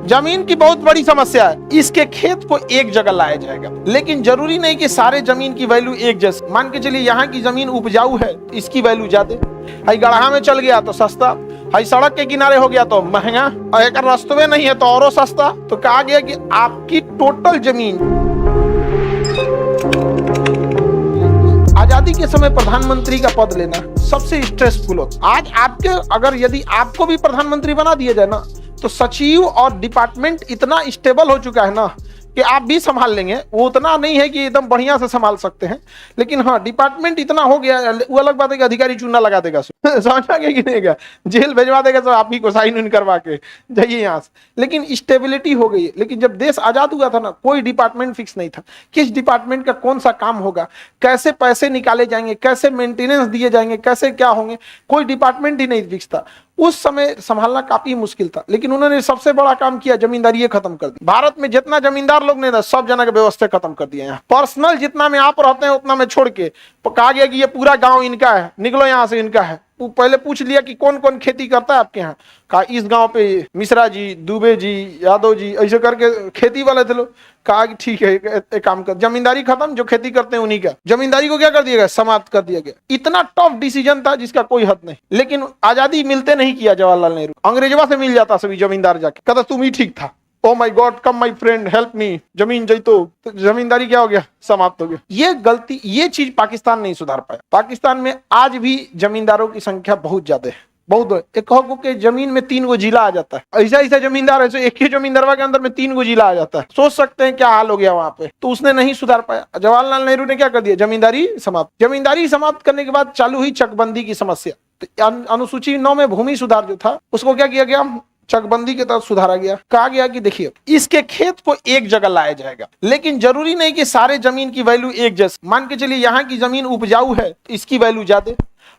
जमीन की बहुत बड़ी समस्या है। इसके खेत को एक जगह लाया जाएगा, लेकिन जरूरी नहीं कि सारे जमीन की वैल्यू एक जैसी। मान के चलिए यहाँ की जमीन उपजाऊ है, इसकी वैल्यू ज्यादा, हाई गढ़ा में चल गया तो सस्ता, हाई सड़क के किनारे हो गया तो महंगा, और एक रास्ते नहीं है तो और सस्ता। तो कहा गया कि आपकी टोटल जमीन। आजादी के समय प्रधानमंत्री का पद लेना सबसे स्ट्रेसफुल होता। आज आपके अगर यदि आपको भी प्रधानमंत्री बना दिया जाए ना, तो सचिव और डिपार्टमेंट इतना स्टेबल हो चुका है ना कि आप भी संभाल लेंगे। वो उतना नहीं है कि एकदम बढ़िया से संभाल सकते हैं, लेकिन हाँ डिपार्टमेंट इतना हो गया। वो अलग बात है कि अधिकारी चूना लगा देगा, समझा कि नहीं क्या, जेल भेजवा देगा तो आप ही को साइन इन करवा के जाइए यहाँ से। लेकिन स्टेबिलिटी हो गई है। लेकिन जब देश आजाद हुआ था ना, कोई डिपार्टमेंट फिक्स नहीं था। किस डिपार्टमेंट का कौन सा काम होगा, कैसे पैसे निकाले जाएंगे, कैसे मेंटेनेंस दिए जाएंगे, कैसे क्या होंगे, कोई डिपार्टमेंट ही नहीं फिक्स था। उस समय संभालना काफी मुश्किल था। लेकिन उन्होंने सबसे बड़ा काम किया, जमींदारी खत्म कर दी। भारत में जितना जमींदार लोग ने सब जना की व्यवस्था खत्म कर दिया। यहाँ पर्सनल जितना में आप रहते हैं उतना में छोड़ के कहा गया कि ये पूरा गांव इनका है, निकलो यहाँ से, इनका है। पहले पूछ लिया कि कौन कौन खेती करता है आपके यहाँ। कहा इस गांव पे मिश्रा जी, दुबे जी, यादव जी, ऐसे करके खेती वाले थे लोग। कहा कि ठीक है, एक काम कर, जमींदारी खत्म, जो खेती करते हैं उन्हीं का। जमींदारी को क्या कर दिया गया, समाप्त कर दिया गया। इतना टफ डिसीजन था जिसका कोई हद नहीं। लेकिन आजादी मिलते नहीं किया जवाहरलाल नेहरू, अंग्रेजवा से मिल जाता सभी जमींदार जाके, कहता तुम ही ठीक था। Oh my God, come my friend, help me, जमीन जई तो जमींदारी क्या हो गया, समाप्त हो गया। ये गलती, ये चीज पाकिस्तान नहीं सुधार पाया। पाकिस्तान में आज भी जमींदारों की संख्या बहुत ज्यादा है, बहुत। एक के जमीन में 3 गो जिला आ जाता है। ऐसा ऐसा जमींदार है, एक ही जमींदारवा के अंदर में 3 गो जिला आ जाता है। सोच सकते हैं क्या हाल हो गया वहां पे। तो उसने नहीं सुधार पाया। जवाहरलाल नेहरू ने क्या कर दिया, जमींदारी समाप्त। जमींदारी समाप्त करने के बाद चालू हुई चकबंदी की समस्या। तो अनुसूची 9 में भूमि सुधार जो था, उसको क्या किया गया, चकबंदी के तहत सुधारा गया। कहा गया कि देखिए इसके खेत को एक जगह लाया जाएगा, लेकिन जरूरी नहीं कि सारे जमीन की वैल्यू एक जैसी। मान के चलिए यहाँ की जमीन उपजाऊ है, इसकी वैल्यू ज्यादा,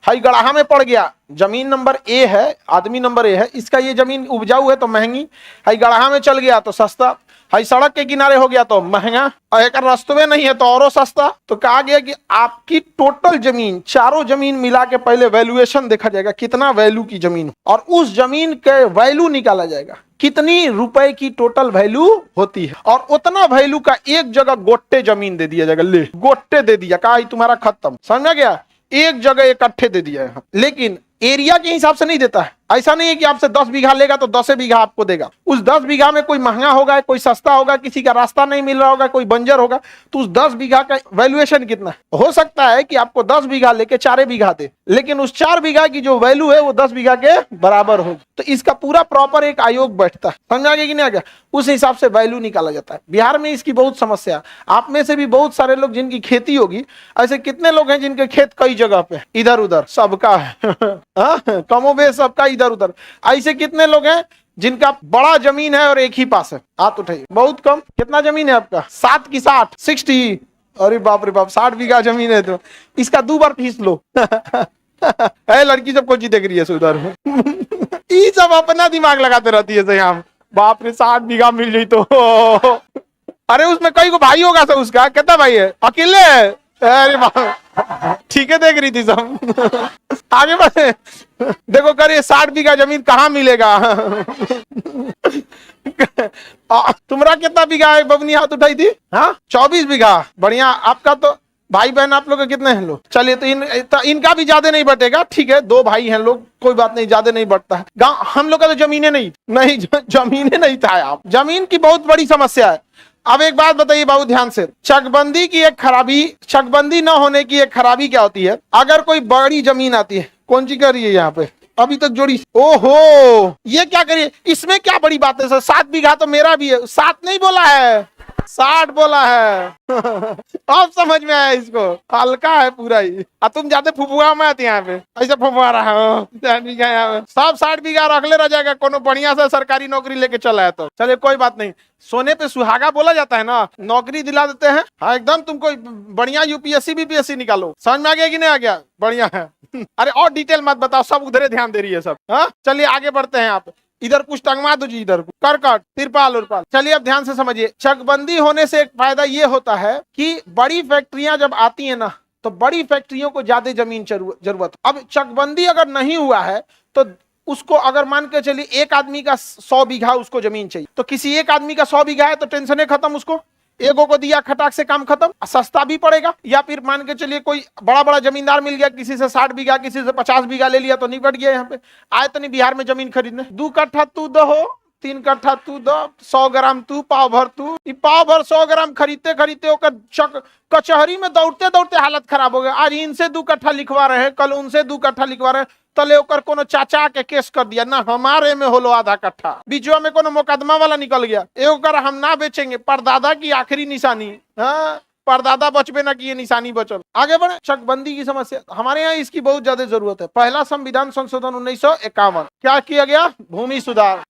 हाई गढ़ा में पड़ गया, जमीन नंबर ए है, आदमी नंबर ए है, इसका ये जमीन उपजाऊ है तो महंगी, हाई गढ़ा में चल गया तो सस्ता, हाई सड़क के किनारे हो गया तो महंगा, और एक रास्ते नहीं है तो और सस्ता। तो कहा गया कि आपकी टोटल जमीन, चारों जमीन मिला के पहले वैल्यूएशन देखा जाएगा, कितना वैल्यू की जमीन, और उस जमीन के वैल्यू निकाला जाएगा, कितनी रुपए की टोटल वैल्यू होती है, और उतना वैल्यू का एक जगह गोट्टे जमीन दे दिया जाएगा। ले गोट्टे दे दिया, कहा तुम्हारा खत्म, समझ गया, एक जगह इकट्ठे दे दिया है। लेकिन एरिया के हिसाब से नहीं देता है। ऐसा नहीं है कि आपसे 10 बीघा लेगा तो 10 बीघा आपको देगा। उस 10 बीघा में कोई महंगा होगा, कोई सस्ता होगा, किसी का रास्ता नहीं मिल रहा होगा, कोई बंजर होगा, तो उस 10 बीघा का वैल्यूएशन कितना हो सकता है कि आपको 10 बीघा लेके 4 बीघा दे, लेकिन उस 4 बीघा की जो वैल्यू है वो 10 बीघा के बराबर होगी। तो इसका पूरा प्रॉपर एक आयोग बैठता है, समझा गया कि नहीं आ गया, उस हिसाब से वैल्यू निकाला जाता है। बिहार में इसकी बहुत समस्या। आप में से भी बहुत सारे लोग जिनकी खेती होगी, ऐसे कितने लोग हैं जिनके खेत कई जगह पे, इधर उधर सबका है कमोबेश सबका इधर उधर। ऐसे कितने लोग हैं जिनका बड़ा जमीन है और एक ही पास है, हाथ उठाइए। बहुत कम। कितना जमीन है आपका, 7 की 60? अरे बाप रे बाप, 60 बीघा जमीन है तो इसका 2 बार फीस लो। है लड़की सब को जी देख रही है उधर। ये सब अपना दिमाग लगाते रहती है यहाँ। बाप रे 60 बीघा मिल जाए तो। अरे उसमें कई को भाई होगा सब, उसका कितना भाई है, अकेले है? अरे बाप, ठीक है, देख रही थी सब। आगे बढ़े, देखो कर 60 बीघा जमीन कहाँ मिलेगा। तुम्हारा कितना बीघा है बबनी, हाथ उठाई थी? हाँ 24 बीघा। बढ़िया। आपका तो भाई बहन आप लोग कितने हैं लोग? चलिए तो इनका भी ज्यादा नहीं बटेगा, ठीक है, 2 भाई हैं लोग, कोई बात नहीं, ज्यादा नहीं बढ़ता है। गाँव हम लोग का तो जमीनें नहीं जमीनें नहीं था। आप जमीन की बहुत बड़ी समस्या है। अब एक बात बताइए बाबू ध्यान से, चकबंदी की एक खराबी, चकबंदी न होने की एक खराबी क्या होती है? अगर कोई बड़ी जमीन आती है, कौन सी कर रही है यहाँ पे अभी तक जोड़ी? ओहो, ये क्या करिए, इसमें क्या बड़ी बात है सर? 7 बीघा तो मेरा भी है। 7 नहीं बोला है, 60 बोला है। अब समझ में आया इसको, हल्का है पूरा ही। अब तुम जाते फुफुआ में आते यहाँ पे, ऐसे फुफुआ रहा हो, 60 बीघा यहाँ पे, सब 60 बीघा रख ले रह जाएगा। कोनो बढ़िया से सरकारी नौकरी लेके चला है तो चलिए कोई बात नहीं। सोने पे सुहागा बोला जाता है ना, नौकरी दिला देते हैं। हाँ एकदम, तुमको बढ़िया यूपीएससी बीपीएससी निकालो। समझ में आ गया कि नहीं आ गया? बढ़िया है। अरे और डिटेल मत बताओ, सब उधरे ध्यान दे रही है सब। हाँ चलिए आगे बढ़ते हैं। आप इधर कुछ टंगवा दो जी, इधर करकट तिरपाल उरपाल। चलिए अब ध्यान से समझिए, चकबंदी होने से एक फायदा ये होता है कि बड़ी फैक्ट्रियां जब आती है ना, तो बड़ी फैक्ट्रियों को ज्यादा जमीन जरूरत। अब चकबंदी अगर नहीं हुआ है तो उसको अगर मान के चलिए एक आदमी का 100 बीघा उसको जमीन चाहिए, तो किसी एक आदमी का 100 बीघा है तो टेंशन खत्म, उसको एगो को दिया खटाक से काम खत्म, सस्ता भी पड़ेगा। या फिर मान के चलिए कोई बड़ा बड़ा जमींदार मिल गया, किसी से 60 बीघा किसी से 50 बीघा ले लिया तो निपट गया। यहाँ पे आए तो नहीं बिहार में जमीन खरीदने, 2 कट्ठा तू दहो, 3 कट्ठा तू दो, 100 ग्राम तू, पाव भर तू, पाव भर 100 ग्राम खरीदते खरीदते ओकर कचहरी में दौड़ते दौड़ते हालत खराब हो गया। आज इनसे 2 कट्ठा लिखवा रहे हैं, कल उनसे 2 कट्ठा लिखवा रहे हैं, तले ओकर कोनो चाचा के केस कर दिया ना, हमारे में होलो आधा कट्ठा, बीचवा में कोनो मुकदमा वाला निकल गया, एकर हम ना बेचेंगे, परदादा की आखिरी निशानी। हाँ, परदादा बचबे ना कि ये निशानी बचल। आगे बढ़े, चकबंदी की समस्या हमारे यहाँ इसकी बहुत ज्यादा जरूरत है। पहला संविधान संशोधन 1951, क्या किया गया? भूमि सुधार